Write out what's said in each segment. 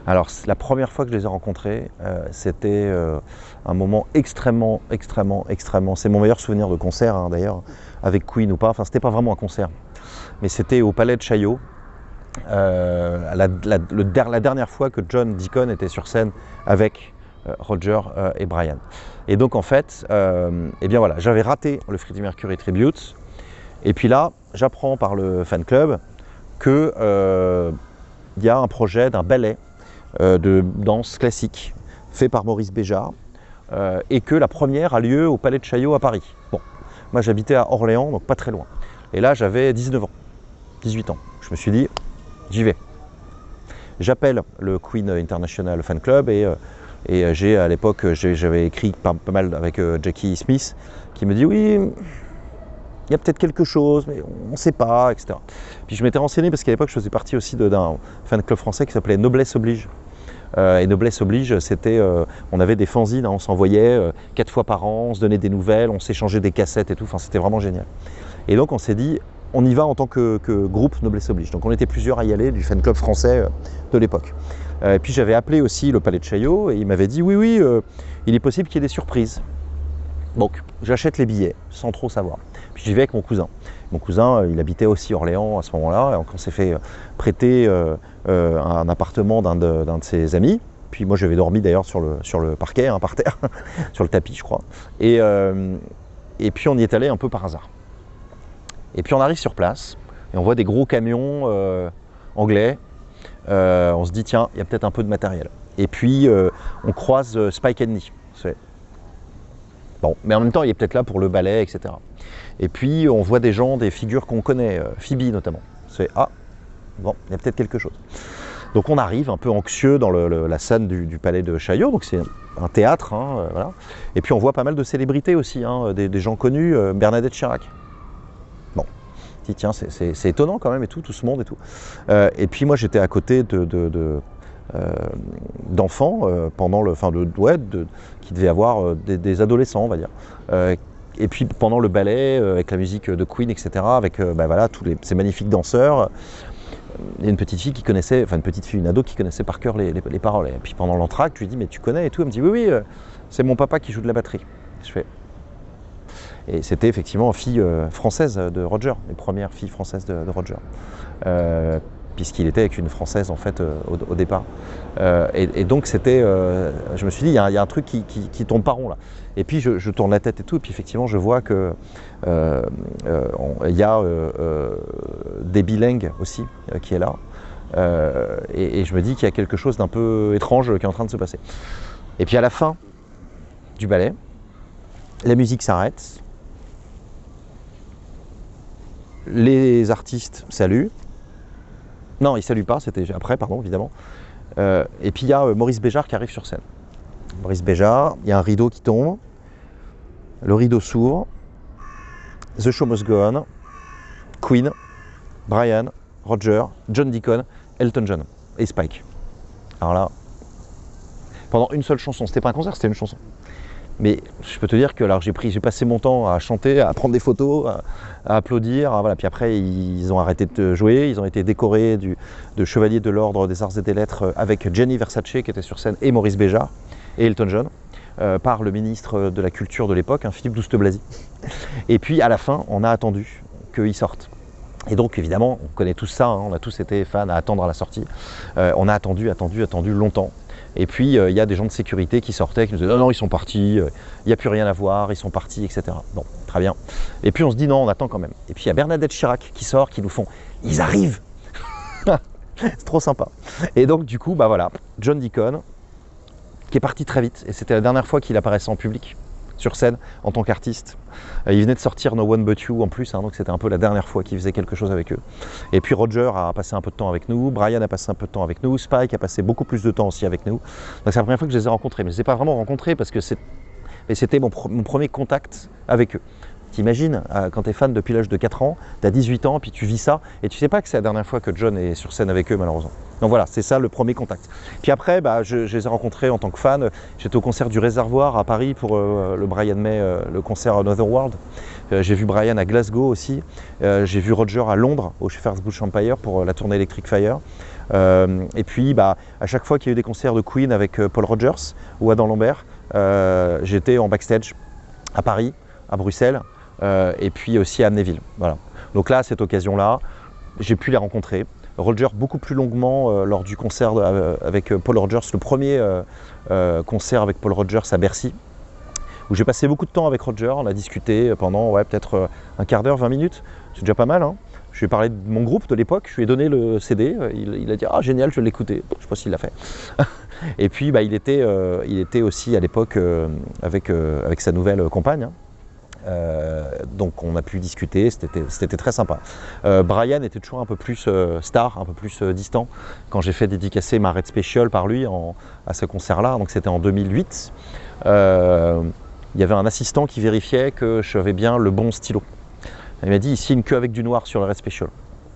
Alors, la première fois que je les ai rencontrés, c'était un moment extrêmement, c'est mon meilleur souvenir de concert, hein, d'ailleurs, avec Queen ou pas. Enfin, c'était pas vraiment un concert, mais c'était au Palais de Chaillot, la dernière fois que John Deacon était sur scène avec Roger et Brian. Et donc, en fait, eh bien voilà, j'avais raté le Freddie Mercury Tribute. Et puis là, j'apprends par le fan club qu'il y a un projet d'un ballet de danse classique fait par Maurice Béjart et que la première a lieu au Palais de Chaillot à Paris. Bon, moi j'habitais à Orléans, donc pas très loin. Et là j'avais 19 ans, 18 ans. Je me suis dit, j'y vais. J'appelle le Queen International Fan Club et j'ai à l'époque, j'avais écrit pas mal avec Jackie Smith qui me dit oui, il y a peut-être quelque chose, mais on ne sait pas, etc. Puis je m'étais renseigné parce qu'à l'époque, je faisais partie aussi d'un fan club français qui s'appelait Noblesse Oblige. Et Noblesse Oblige, c'était, on avait des fanzines, hein, on s'envoyait 4 fois par an, on se donnait des nouvelles, on s'échangeait des cassettes et tout, enfin c'était vraiment génial. Et donc on s'est dit, on y va en tant que groupe Noblesse Oblige. Donc on était plusieurs à y aller du fan club français de l'époque. Et puis j'avais appelé aussi le Palais de Chaillot et il m'avait dit, oui, il est possible qu'il y ait des surprises. Donc j'achète les billets sans trop savoir. Puis j'y vais avec mon cousin. Mon cousin, il habitait aussi Orléans à ce moment-là. Donc on s'est fait prêter un appartement d'un de ses amis. Puis moi j'avais dormi d'ailleurs sur le parquet, hein, par terre, sur le tapis je crois. Et puis on y est allé un peu par hasard. Et puis on arrive sur place et on voit des gros camions anglais. On se dit tiens, il y a peut-être un peu de matériel. Et puis on croise Spike Henley. Bon, mais en même temps, il est peut-être là pour le ballet, etc. Et puis, on voit des gens, des figures qu'on connaît, Phoebe notamment. C'est ah, bon, il y a peut-être quelque chose. Donc, on arrive un peu anxieux dans la scène du Palais de Chaillot. Donc, c'est un théâtre, hein, voilà. Et puis, on voit pas mal de célébrités aussi, hein, des gens connus, Bernadette Chirac. Bon, tiens, c'est étonnant quand même et tout ce monde et tout. Et puis, moi, j'étais à côté d'enfants pendant qui devaient avoir des adolescents, on va dire. Et puis pendant le ballet, avec la musique de Queen, etc., avec voilà, ces magnifiques danseurs, il y a une petite fille qui connaissait, enfin une ado qui connaissait par cœur les paroles. Et puis pendant l'entracte, je lui dis mais tu connais et tout. Elle me dit oui, c'est mon papa qui joue de la batterie. Je fais. Et c'était effectivement fille française de Roger, les premières filles françaises de Roger. Puisqu'il était avec une Française en fait au départ. Et donc c'était, je me suis dit, il y a un truc qui tombe pas rond là. Et puis je tourne la tête et tout, et puis effectivement je vois que il y a Debbie Lang aussi qui est là. Et je me dis qu'il y a quelque chose d'un peu étrange qui est en train de se passer. Et puis à la fin du ballet, la musique s'arrête, les artistes saluent. Non, il ne salue pas, c'était après, pardon, évidemment. Et puis il y a Maurice Béjart qui arrive sur scène. Maurice Béjart, il y a un rideau qui tombe, le rideau s'ouvre, The Show Must Go On, Queen, Brian, Roger, John Deacon, Elton John et Spike. Alors là, pendant une seule chanson, c'était pas un concert, c'était une chanson. Mais je peux te dire que alors j'ai passé mon temps à chanter, à prendre des photos, à applaudir. Voilà. Puis après, ils ont arrêté de jouer. Ils ont été décorés de chevalier de l'ordre des arts et des lettres avec Gianni Versace qui était sur scène et Maurice Béjart et Elton John par le ministre de la Culture de l'époque, hein, Philippe Douste-Blazy. Et puis à la fin, on a attendu qu'ils sortent. Et donc évidemment, on connaît tous ça, hein, on a tous été fans à attendre à la sortie. On a attendu longtemps. Et puis il y a des gens de sécurité qui sortaient, qui nous disaient non, ils sont partis, il n'y a plus rien à voir, ils sont partis, etc. Bon, très bien. Et puis on se dit non, on attend quand même. Et puis il y a Bernadette Chirac qui sort, qui nous font ils arrivent. C'est trop sympa. Et donc du coup, bah voilà, John Deacon, qui est parti très vite, et c'était la dernière fois qu'il apparaissait en public, sur scène, en tant qu'artiste. Il venait de sortir No One But You en plus, hein, donc c'était un peu la dernière fois qu'il faisait quelque chose avec eux. Et puis Roger a passé un peu de temps avec nous, Brian a passé un peu de temps avec nous, Spike a passé beaucoup plus de temps aussi avec nous. Donc c'est la première fois que je les ai rencontrés, mais je ne les ai pas vraiment rencontrés parce que c'était mon premier contact avec eux. T'imagines, quand tu es fan depuis l'âge de 4 ans, tu as 18 ans, puis tu vis ça, et tu sais pas que c'est la dernière fois que John est sur scène avec eux, malheureusement. Donc voilà, c'est ça le premier contact. Puis après, je les ai rencontrés en tant que fan. J'étais au concert du Réservoir à Paris pour le Brian May, le concert Another World. J'ai vu Brian à Glasgow aussi. J'ai vu Roger à Londres, au Shepherd's Bush Empire, pour la tournée Electric Fire. Et puis à chaque fois qu'il y a eu des concerts de Queen avec Paul Rogers ou Adam Lambert, j'étais en backstage à Paris, à Bruxelles, et puis aussi à Amnéville. Voilà. Donc là, à cette occasion-là, j'ai pu les rencontrer. Roger beaucoup plus longuement lors du concert avec Paul Rogers, le premier concert avec Paul Rogers à Bercy, où j'ai passé beaucoup de temps avec Roger. On a discuté pendant peut-être un quart d'heure, 20 minutes, c'est déjà pas mal, hein. Je lui ai parlé de mon groupe de l'époque, je lui ai donné le CD, il a dit « Ah génial, je vais l'écouter », je ne sais pas s'il l'a fait. Et puis il était aussi à l'époque avec sa nouvelle compagne, hein. Donc on a pu discuter, c'était très sympa. Brian était toujours un peu plus star, un peu plus distant quand j'ai fait dédicacer ma Red Special par lui à ce concert-là, donc c'était en 2008. Il y avait un assistant qui vérifiait que j'avais bien le bon stylo. Il m'a dit, il signe que avec du noir sur le Red Special.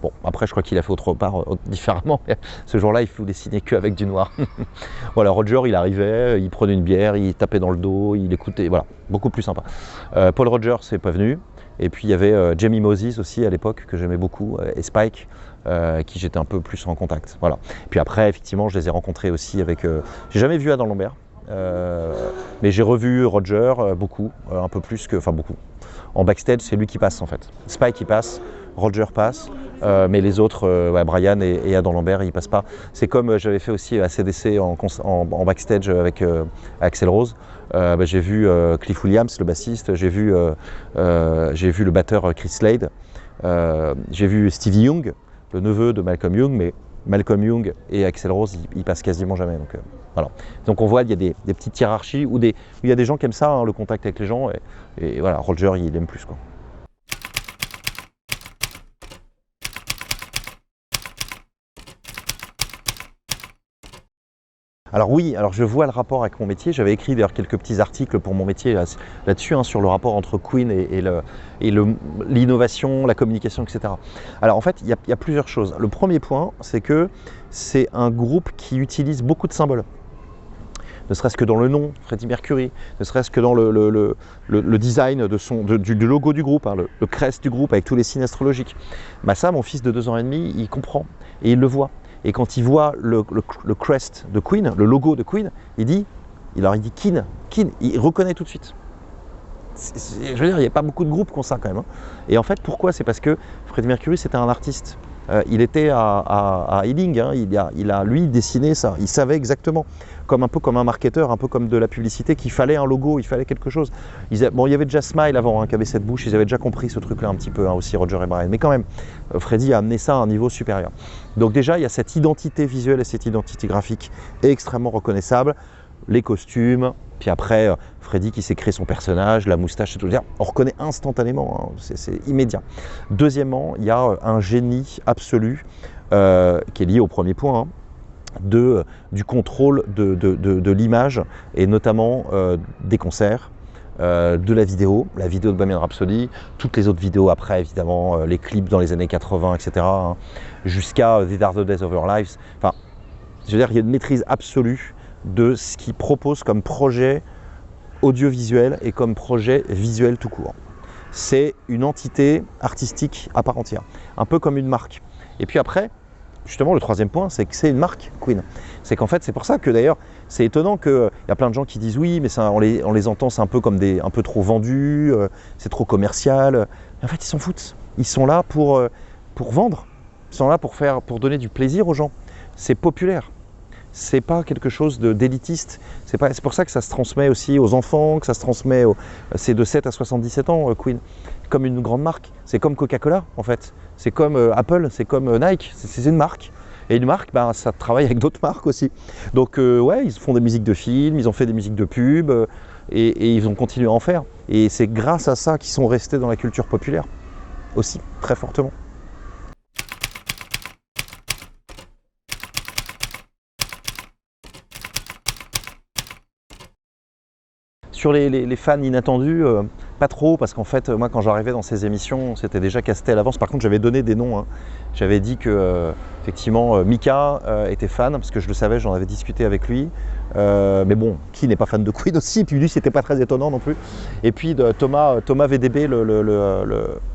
Bon, après je crois qu'il a fait autre part différemment, mais ce jour-là il voulait signer que avec du noir. Voilà, Roger il arrivait, il prenait une bière, il tapait dans le dos, il écoutait, voilà, beaucoup plus sympa. Paul Rogers n'est pas venu, et puis il y avait Jamie Moses aussi à l'époque que j'aimais beaucoup, et Spike, qui j'étais un peu plus en contact. Voilà. Puis après effectivement je les ai rencontrés aussi avec, j'ai jamais vu Adam Lambert, mais j'ai revu Roger beaucoup, un peu plus que, enfin beaucoup. En backstage c'est lui qui passe en fait. Spike il passe, Roger passe, mais les autres, Brian et Adam Lambert, ils passent pas. C'est comme j'avais fait aussi à CDC en backstage avec Axl Rose. J'ai vu Cliff Williams, le bassiste, j'ai vu le batteur Chris Slade, j'ai vu Stevie Young, le neveu de Malcolm Young, mais Malcolm Young et Axl Rose, ils passent quasiment jamais. Donc, voilà. Donc on voit, il y a des petites hiérarchies où il y a des gens qui aiment ça, hein, le contact avec les gens, et voilà, Roger, il aime plus, quoi. Alors oui, alors je vois le rapport avec mon métier. J'avais écrit d'ailleurs quelques petits articles pour mon métier là-dessus, hein, sur le rapport entre Queen et l'innovation, la communication, etc. Alors en fait, il y a plusieurs choses. Le premier point, c'est que c'est un groupe qui utilise beaucoup de symboles. Ne serait-ce que dans le nom, Freddie Mercury, ne serait-ce que dans le design du logo du groupe, hein, le crest du groupe avec tous les signes astrologiques. Ça, mon fils de 2 ans et demi, il comprend et il le voit. Et quand il voit le crest de Queen, le logo de Queen, il dit Keen, il reconnaît tout de suite. Je veux dire, il n'y a pas beaucoup de groupes qui ont ça quand même, hein. Et en fait, pourquoi? C'est parce que Freddie Mercury, c'était un artiste. Il était à Ealing, hein, il a lui dessiné ça. Il savait exactement, un peu comme un marketeur, un peu comme de la publicité, qu'il fallait un logo, il fallait quelque chose. Il y avait déjà Smile avant, hein, qui avait cette bouche, ils avaient déjà compris ce truc-là un petit peu, hein, aussi Roger et Brian. Mais quand même, Freddie a amené ça à un niveau supérieur. Donc déjà, il y a cette identité visuelle et cette identité graphique extrêmement reconnaissable. Les costumes, puis après Freddie qui s'est créé son personnage, la moustache et tout, on reconnaît instantanément, hein, c'est immédiat. Deuxièmement, il y a un génie absolu qui est lié au premier point, hein, du contrôle de l'image et notamment des concerts, de la vidéo de Bohemian Rhapsody, toutes les autres vidéos après évidemment, les clips dans les années 80, etc. hein, jusqu'à The Are the Days of Our Lives. Enfin, je veux dire, il y a une maîtrise absolue de ce qu'il propose comme projet audiovisuel et comme projet visuel tout court. C'est une entité artistique à part entière, un peu comme une marque. Et puis après, justement, le troisième point, c'est que c'est une marque Queen. C'est qu'en fait, c'est pour ça que d'ailleurs, c'est étonnant qu'il y a plein de gens qui disent oui, mais ça, on les entend, c'est un peu comme un peu trop vendus, c'est trop commercial. Mais en fait, ils s'en foutent. Ils sont là pour vendre. Ils sont là pour donner du plaisir aux gens. C'est populaire. C'est pas quelque chose d'élitiste. C'est pour ça que ça se transmet aussi aux enfants, que ça se transmet c'est de 7 à 77 ans, Queen. Comme une grande marque. C'est comme Coca-Cola, en fait. C'est comme Apple, c'est comme Nike. C'est une marque. Et une marque, ça travaille avec d'autres marques aussi. Donc, ouais, ils font des musiques de films, ils ont fait des musiques de pub, et ils ont continué à en faire. Et c'est grâce à ça qu'ils sont restés dans la culture populaire aussi, très fortement. Sur les fans inattendus, pas trop, parce qu'en fait, moi quand j'arrivais dans ces émissions, c'était déjà casté à l'avance. Par contre, j'avais donné des noms, hein. J'avais dit que, effectivement, Mika était fan, parce que je le savais, j'en avais discuté avec lui. Mais bon, qui n'est pas fan de Queen aussi, puis lui, c'était pas très étonnant non plus. Et puis Thomas VDB,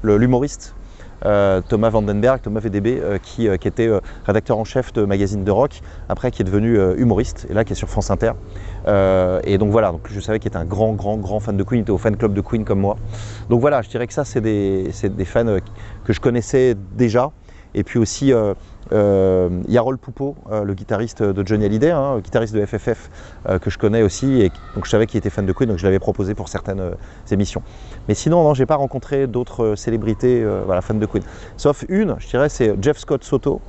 l'humoriste, Thomas Vandenberg, Thomas VDB, qui était rédacteur en chef de magazine de rock, après qui est devenu humoriste, et là qui est sur France Inter. Et donc voilà, donc je savais qu'il était un grand fan de Queen, il était au fan club de Queen comme moi. Donc voilà, je dirais que ça c'est des fans que je connaissais déjà. Et puis aussi Yarol Poupeau, le guitariste de Johnny Hallyday, le guitariste de FFF, que je connais aussi, et donc je savais qu'il était fan de Queen, donc je l'avais proposé pour certaines émissions. Mais sinon, non, j'ai pas rencontré d'autres célébrités fans de Queen. Sauf une, je dirais, c'est Jeff Scott Soto,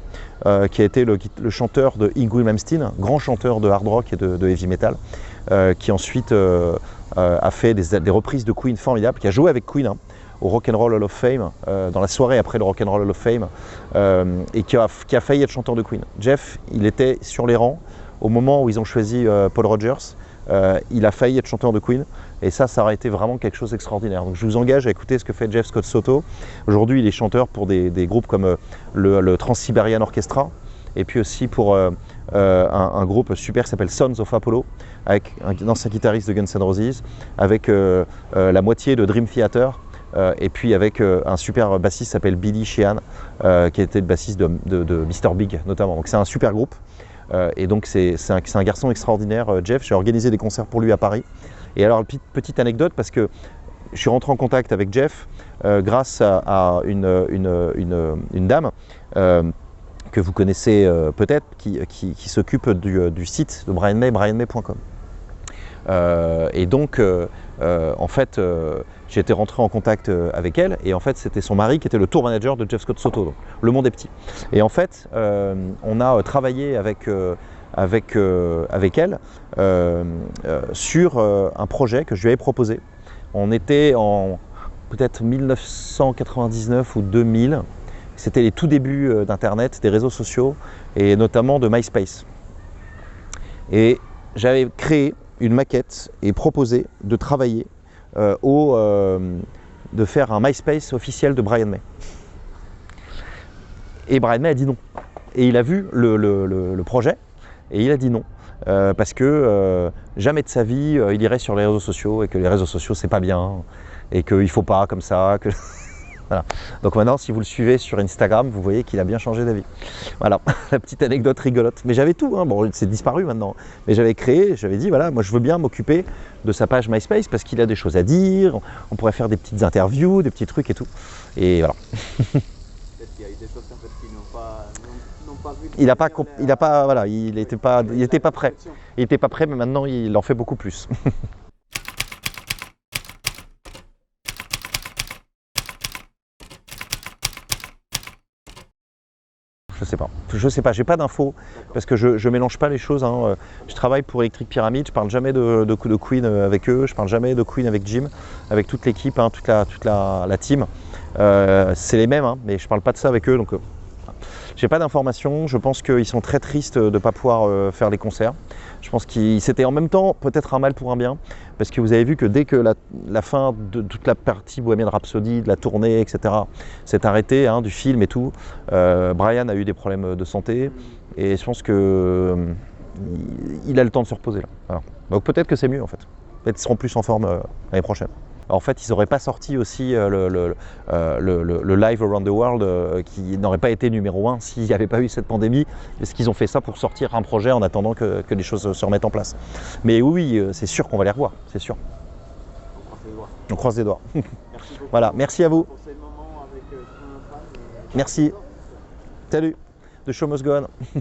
qui a été le chanteur de Yngwie Malmsteen, grand chanteur de hard rock et de heavy metal, qui ensuite a fait des reprises de Queen formidables, qui a joué avec Queen, au Rock'n'Roll Hall of Fame, dans la soirée après le Rock'n'Roll Hall of Fame, et qui a failli être chanteur de Queen. Jeff, il était sur les rangs au moment où ils ont choisi Paul Rogers. Il a failli être chanteur de Queen, et ça aurait été vraiment quelque chose d'extraordinaire. Donc je vous engage à écouter ce que fait Jeff Scott Soto. Aujourd'hui, il est chanteur pour des groupes comme le Trans-Siberian Orchestra, et puis aussi pour un groupe super qui s'appelle Sons of Apollo, avec un ancien guitariste de Guns N' Roses, avec la moitié de Dream Theater, et puis avec un super bassiste qui s'appelle Billy Sheehan, qui était le bassiste de Mr. Big notamment. Donc c'est un super groupe, et donc c'est un garçon extraordinaire, Jeff. J'ai organisé des concerts pour lui à Paris. Et alors, petite anecdote, parce que je suis rentré en contact avec Jeff grâce à une dame que vous connaissez peut-être, qui s'occupe du site de Brian May, brianmay.com. Et donc, en fait, j'ai été rentré en contact avec elle, et en fait, c'était son mari qui était le tour manager de Jeff Scott Soto. Donc, le monde est petit. Et en fait, on a travaillé avec elle sur un projet que je lui avais proposé. On était en peut-être 1999 ou 2000. C'était les tout débuts d'Internet, des réseaux sociaux, et notamment de MySpace. Et j'avais créé une maquette et proposé de travailler de faire un MySpace officiel de Brian May. Et Brian May a dit non. Et il a vu le projet, et il a dit non. Parce que jamais de sa vie, il irait sur les réseaux sociaux, et que les réseaux sociaux, c'est pas bien, et qu'il ne faut pas comme ça. Voilà. Donc maintenant, si vous le suivez sur Instagram, vous voyez qu'il a bien changé d'avis. Voilà, la petite anecdote rigolote. Mais j'avais tout, bon, c'est disparu maintenant. Mais j'avais créé, j'avais dit, voilà, moi je veux bien m'occuper de sa page MySpace parce qu'il a des choses à dire, on pourrait faire des petites interviews, des petits trucs et tout. Et voilà. Peut-être qu'il y a eu des choses en fait qui n'ont pas vu. Il n'était pas prêt. Il n'était pas prêt, mais maintenant il en fait beaucoup plus. Je sais pas, j'ai pas d'infos parce que je mélange pas les choses. Je travaille pour Electric Pyramid, je parle jamais de Queen avec eux, je parle jamais de Queen avec Jim, avec toute l'équipe, toute la team. C'est les mêmes, mais je parle pas de ça avec eux, donc j'ai pas d'informations. Je pense qu'ils sont très tristes de ne pas pouvoir faire les concerts. Je pense que c'était en même temps peut-être un mal pour un bien, parce que vous avez vu que dès que la fin de toute la partie Bohemian Rhapsody, de la tournée, etc., s'est arrêtée, du film et tout, Brian a eu des problèmes de santé, et je pense que il a le temps de se reposer là. Voilà. Donc peut-être que c'est mieux en fait. Peut-être qu'ils seront plus en forme l'année prochaine. En fait, ils n'auraient pas sorti aussi le Live Around the World qui n'aurait pas été numéro 1 s'il n'y avait pas eu cette pandémie, parce qu'ils ont fait ça pour sortir un projet en attendant que les choses se remettent en place. Mais oui, c'est sûr qu'on va les revoir, c'est sûr. On croise les doigts. Merci beaucoup. Voilà, merci à vous. Pour ces moments avec ton femme. Merci. Salut. The show must go on.